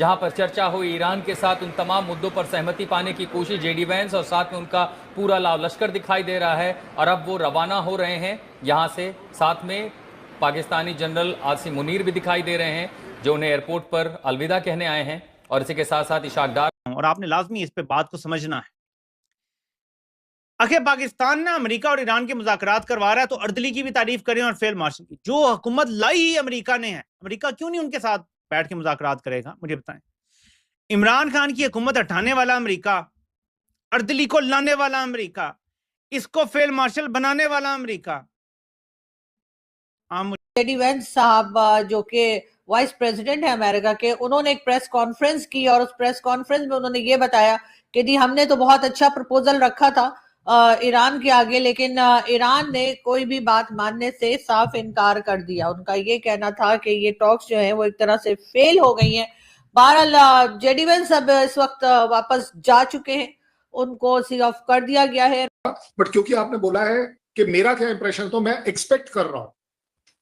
जहां पर चर्चा हुई ईरान के साथ उन तमाम मुद्दों पर सहमति पाने की कोशिश। जेडी वैंस और साथ में उनका पूरा लाव लश्कर दिखाई दे रहा है और अब वो रवाना हो रहे हैं यहां से। साथ में पाकिस्तानी जनरल आसिम मुनीर भी दिखाई दे रहे हैं जो उन्हें एयरपोर्ट पर अलविदा कहने आए हैं। और इसी के साथ साथ इशाक डार, और आपने लाजमी इस पे बात को समझना है। आखिर पाकिस्तान ना अमेरिका और ईरान के मुज़ाकरात करवा रहा है तो अर्दली की भी तारीफ करें और फील्ड मार्शल की। जो हुकूमत लाई ही अमेरिका ने है, अमेरिका क्यों नहीं उनके साथ बैठ के मुज़ाकरात करेगा? मुझे बताएं। इमरान खान की हुकूमत हटाने वाला अमेरिका, अर्दली को लाने वाला अमेरिका, इसको फील्ड मार्शल बनाने वाला अमेरिका। जेडी वेंस साहब जो कि वाइस प्रेसिडेंट है अमेरिका के, उन्होंने एक प्रेस कॉन्फ्रेंस की और उस प्रेस कॉन्फ्रेंस में उन्होंने ये बताया कि जी हमने तो बहुत अच्छा प्रपोजल रखा था ईरान के आगे, लेकिन ईरान ने कोई भी बात मानने से साफ इनकार कर दिया। उनका ये कहना था कि ये टॉक्स जो है वो एक तरह से फेल हो गई हैं। बहरहाल जेडी वेंस अब इस वक्त वापस जा चुके हैं, उनको सी ऑफ कर दिया गया है। बट क्योंकि आपने बोला है कि मेरा क्या इंप्रेशन, तो मैं एक्सपेक्ट कर रहा हूं,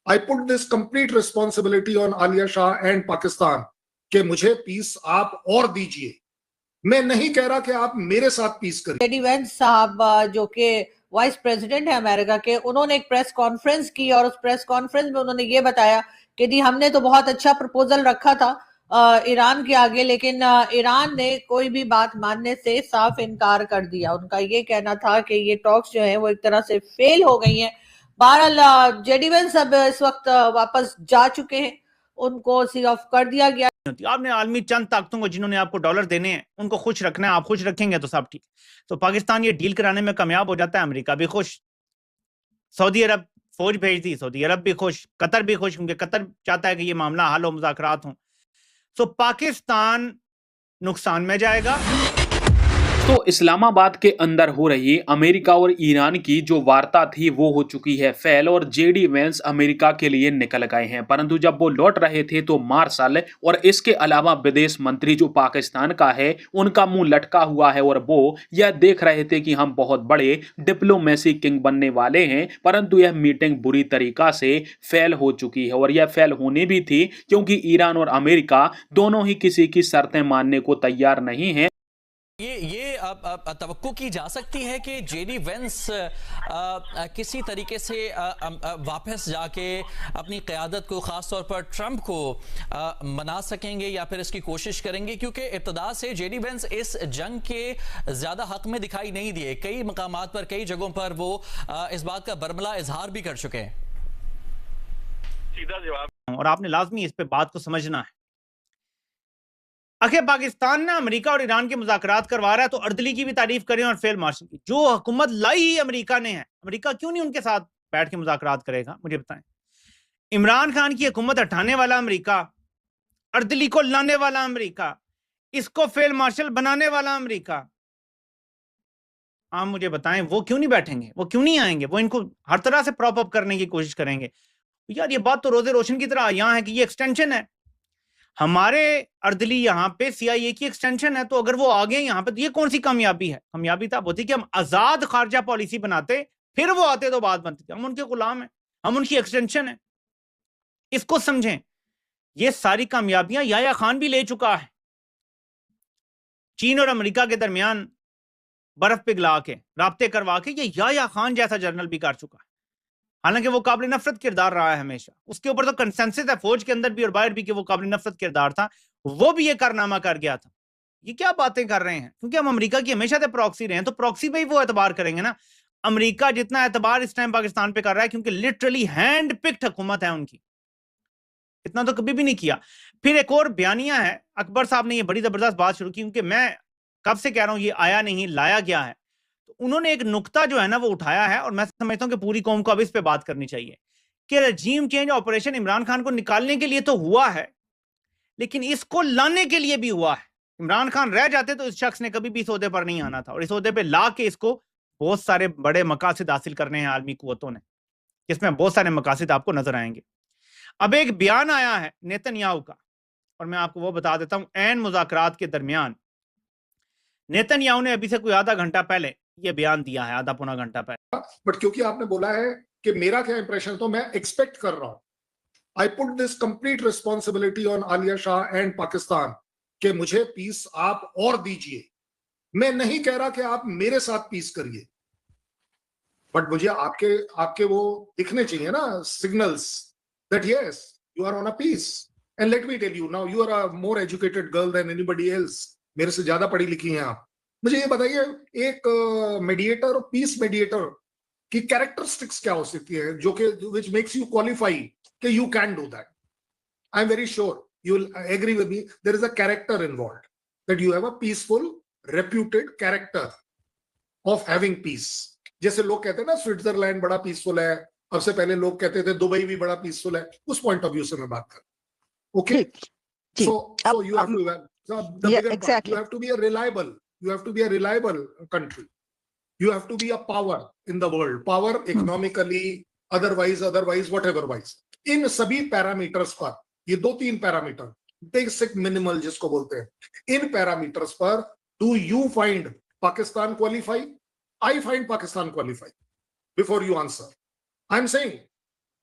I put this complete responsibility on Alia Shah and Pakistan कि मुझे पीस आप और दीजिए। मैं नहीं कह रहा कि आप मेरे साथ पीस करिए। जेडी वेंस साहब जो कि वाइस प्रेसिडेंट है अमेरिका के, उन्होंने एक प्रेस कॉन्फ्रेंस की और उस प्रेस कॉन्फ्रेंस में उन्होंने ये बताया कि जी हमने तो बहुत अच्छा प्रपोजल रखा था ईरान के आगे, लेकिन ईरान ने कोई भी बात मानने से साफ इनकार कर दिया। उनका ये कहना था कि ये टॉक्स जो है वो एक तरह से फेल हो गई हैं। बहरहाल जेडी वेंस अब इस वक्त वापस जा चुके हैं, उनको सी ऑफ कर दिया गया। आपने आलमी चंद ताकतों को जिन्होंने आपको डॉलर देने हैं उनको खुश रखना है, आप खुश रखेंगे तो सब ठीक। तो पाकिस्तान ये डील कराने में कामयाब हो जाता है, अमेरिका भी खुश, सऊदी अरब फौज भेज दी, सऊदी अरब भी खुश, कतर भी खुश, क्योंकि कतर चाहता है कि ये मामला हल हो, मुज़ाकरात हो। तो पाकिस्तान नुकसान में जाएगा। तो इस्लामाबाद के अंदर हो रही अमेरिका और ईरान की जो वार्ता थी वो हो चुकी है फेल और जेडी वेंस अमेरिका के लिए निकल गए हैं। परंतु जब वो लौट रहे थे तो मार्शल और इसके अलावा विदेश मंत्री जो पाकिस्तान का है उनका मुंह लटका हुआ है और वो यह देख रहे थे कि हम बहुत बड़े डिप्लोमेसी किंग बनने वाले हैं। परंतु यह मीटिंग बुरी तरीका से फेल हो चुकी है और यह फेल होनी भी थी क्योंकि ईरान और अमेरिका दोनों ही किसी की शर्तें मानने को तैयार नहीं है। ये अब तवक्को की जा सकती है कि जेडी वेंस किसी तरीके से वापस जाके अपनी क़यादत को, ख़ास तौर पर ट्रंप को मना सकेंगे या फिर इसकी कोशिश करेंगे, क्योंकि इब्तदा से जेडी वेंस इस जंग के ज़्यादा हक में दिखाई नहीं दिए। कई मकामात पर, कई जगहों पर वो इस बात का बरमला इजहार भी कर चुके हैं। सीधा जवाब, और आपने लाजमी इस पे बात को समझना है। आखिर पाकिस्तान ना अमेरिका और ईरान के मुज़ाकरात करवा रहा है तो अर्दली की भी तारीफ करें और फील्ड मार्शल की। जो हुकूमत लाई ही अमेरिका ने है, अमेरिका क्यों नहीं उनके साथ बैठ के मुज़ाकरात करेगा? मुझे बताएं। इमरान खान की हुकूमत हटाने वाला अमेरिका, अर्दली को लाने वाला अमेरिका, इसको फील्ड मार्शल बनाने वाला अमेरिका। आप मुझे बताएं वो क्यों नहीं बैठेंगे, वो क्यों नहीं आएंगे? वो इनको हर तरह से प्रॉप अप करने की कोशिश करेंगे। यार ये बात तो रोजे रोशन की तरह यहाँ है कि ये एक्सटेंशन है, हमारे अर्दली यहाँ पे CIA की एक्सटेंशन है। तो अगर वो आ गए यहाँ पे तो ये कौन सी कामयाबी है? कामयाबी तब होती कि हम आजाद खारजा पॉलिसी बनाते, फिर वो आते तो बात बनती थी। हम उनके गुलाम हैं, हम उनकी एक्सटेंशन है, इसको समझें। ये सारी कामयाबियां याया खान भी ले चुका है। चीन और अमेरिका के दरमियान बर्फ पिघला के, राब्ते करवा के, ये याया खान जैसा जनरल भी कर चुका है। हालांकि वो काबिल नफरत किरदार रहा है हमेशा, उसके ऊपर तो कंसेंसस है फौज के अंदर भी और बाहर भी कि वो काबिल नफरत किरदार था। वो भी ये कारनामा कर गया था। ये क्या बातें कर रहे हैं? क्योंकि हम अमेरिका की हमेशा से प्रॉक्सी रहे हैं, तो प्रॉक्सी पे ही वो एतबार करेंगे ना। अमेरिका जितना एतबार इस टाइम पाकिस्तान पे कर रहा है क्योंकि लिटरली हैंड पिक्ड हुकूमत है उनकी, इतना तो कभी भी नहीं किया। फिर एक और बयानिया है, अकबर साहब ने ये बड़ी जबरदस्त बात शुरू की, क्योंकि मैं कब से कह रहा हूं ये आया नहीं लाया गया है। तो उन्होंने एक नुक्ता जो है ना वो उठाया है और मैं समझता हूं कि पूरी कौम को अब इस पे बात करनी चाहिए कि रजीम चेंज ऑपरेशन इमरान खान को निकालने के लिए तो हुआ है, लेकिन इसको लाने के लिए भी हुआ है। इमरान खान रह जाते तो इस शख्स ने कभी भी इस ओहदे पर नहीं आना था, और इस ओहदे पे ला के इसको बहुत सारे बड़े मकासद हासिल करने हैं आलमी कुव्वतों ने, जिसमें बहुत सारे मकासद आपको नजर आएंगे। अब एक बयान आया है नेतन्याहू का, और मैं आपको वो बता देता हूं। ऐन मुज़ाकरात के दरमियान नेतन्याहू ने अभी से कोई आधा घंटा पहले ये बयान दिया है, आधा पौना घंटा पहले। बट क्योंकि आपने बोला है कि मेरा क्या इंप्रेशन, तो मैं एक्सपेक्ट कर रहा हूं, I put this complete responsibility on Alia Shah and Pakistan कि मुझे पीस आप और दीजिए। मैं नहीं कह रहा कि आप मेरे साथ पीस करिए, बट मुझे आपके आपके वो दिखने चाहिए ना signals that yes you are on a peace. And let me tell you, now you are a more educated girl than anybody else, मेरे से ज्यादा पढ़ी लिखी हैं आप। मुझे ये बताइए, एक मीडिएटर और पीस मीडिएटर की कैरेक्टरिस्टिक्स क्या हो सकती है जो कि विच मेक्स यू क्वालिफाई कि you can do that? I am very sure you will agree with me, there is a character involved, that you have a peaceful reputed character of having peace. जैसे लोग कहते हैं ना Switzerland बड़ा peaceful है, अब से पहले लोग कहते थे दुबई भी बड़ा पीसफुल है, उस पॉइंट ऑफ व्यू से मैं बात कर। Okay, ji so you have to so the yeah, bigger part, exactly. you have to be a reliable country, you have to be a power in the world, power economically, otherwise whatever wise, इन सभी parameters पर, ये 2-3 parameter basic minimal जिसको बोलते हैं, इन parameters पर do you find Pakistan qualify? I find Pakistan qualify. Before you answer, I'm saying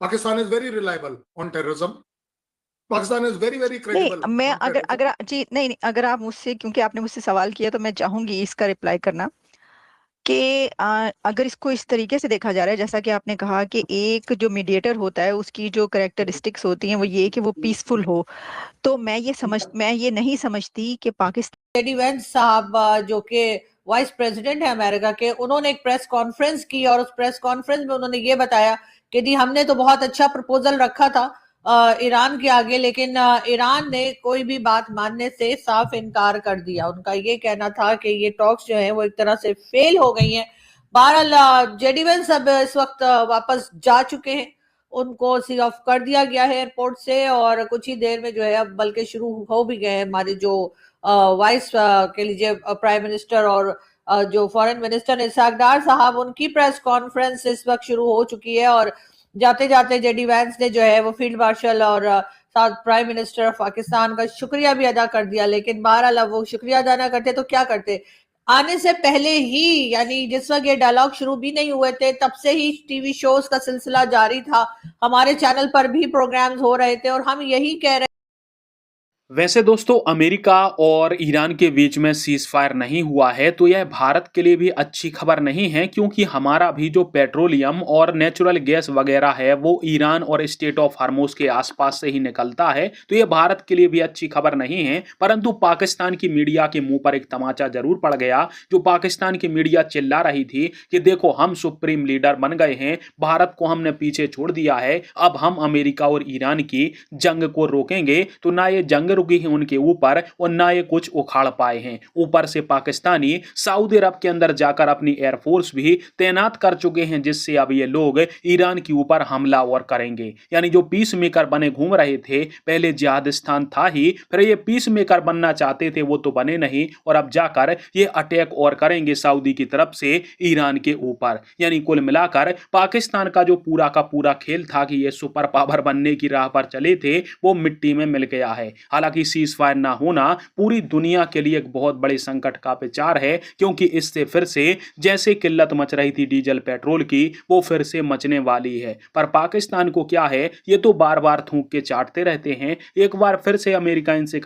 Pakistan is very reliable on terrorism. Pakistan is very credible. नहीं, मैं on अगर terrorism. अगर जी नहीं, अगर आप मुझसे, क्योंकि आपने मुझसे सवाल किया तो मैं चाहूंगी इसका रिप्लाई करना कि अगर इसको इस तरीके से देखा जा रहा है जैसा कि आपने कहा कि एक जो मीडिएटर होता है उसकी जो कैरेक्टरिस्टिक्स होती हैं वो ये कि वो पीसफुल हो, तो मैं ये नहीं समझती कि पाकिस्तान जेडी वेंस साहब जो कि वाइस प्रेसिडेंट है अमेरिका के, उन्होंने एक प्रेस कॉन्फ्रेंस की और उस प्रेस कॉन्फ्रेंस में उन्होंने ये बताया कि जी हमने तो बहुत अच्छा प्रपोजल रखा था ईरान के आगे, लेकिन ईरान ने कोई भी बात मानने से साफ इनकार कर दिया। उनका ये कहना था कि ये टॉक्स जो है वो एक तरह से फेल हो गई हैं। बहरहाल जेडी वेंस अब इस वक्त वापस जा चुके हैं, उनको सी ऑफ कर दिया गया है एयरपोर्ट से और कुछ ही देर में जो है अब बल्कि शुरू हो भी गए हैं हमारे जो वाइस के लीजिए प्राइम मिनिस्टर और जो फॉरेन मिनिस्टर इसहाक डार साहब, उनकी प्रेस कॉन्फ्रेंस इस वक्त शुरू हो चुकी है और जाते जाते जेडी वैंस ने जो है वो फील्ड मार्शल और साथ प्राइम मिनिस्टर ऑफ पाकिस्तान का शुक्रिया भी अदा कर दिया। लेकिन बहरहाल अब वो शुक्रिया अदा ना करते तो क्या करते, आने से पहले ही, यानी जिस वक्त ये डायलॉग शुरू भी नहीं हुए थे तब से ही टीवी शोज का सिलसिला जारी था, हमारे चैनल पर भी प्रोग्राम्स हो रहे थे और हम यही कह रहे। वैसे दोस्तों, अमेरिका और ईरान के बीच में सीज फायर नहीं हुआ है तो यह भारत के लिए भी अच्छी खबर नहीं है, क्योंकि हमारा भी जो पेट्रोलियम और नेचुरल गैस वगैरह है वो ईरान और स्टेट ऑफ हार्मोज के आसपास से ही निकलता है, तो यह भारत के लिए भी अच्छी खबर नहीं है। परंतु पाकिस्तान की मीडिया के मुंह पर एक तमाचा जरूर पड़ गया। जो पाकिस्तान की मीडिया चिल्ला रही थी कि देखो हम सुप्रीम लीडर बन गए हैं, भारत को हमने पीछे छोड़ दिया है, अब हम अमेरिका और ईरान की जंग को रोकेंगे, तो ना ये जंग रुकी है उनके ऊपर और ना ये कुछ उखाड़ पाए हैं। ऊपर से पाकिस्तानी सऊदी अरब के अंदर जाकर अपनी एयरफोर्स भी तैनात कर चुके हैं, जिससे अब ये लोग ईरान के ऊपर हमला और करेंगे। यानी जो पीस मेकर बने घूम रहे थे, पहले जिहादिस्तान था ही, फिर ये पीस मेकर बनना चाहते थे, वो तो बने नहीं, और अब जाकर ये अटैक और करेंगे सऊदी की तरफ से ईरान के ऊपर। यानी कुल मिलाकर पाकिस्तान का जो पूरा का पूरा खेल था कि ये सुपर पावर बनने की राह पर चले थे, वो मिट्टी में मिल गया है। हालांकि सीज फायर ना होना पूरी दुनिया के लिए एक बहुत बड़े संकट का विचार है, क्योंकि इससे फिर से जैसे किल्लत मच रही थी डीजल पेट्रोल की, वो फिर से मचने वाली है। पर पाकिस्तान को क्या है, ये तो बार बार थूक के चाटते रहते हैं। एक बार फिर से अमेरिका इनसे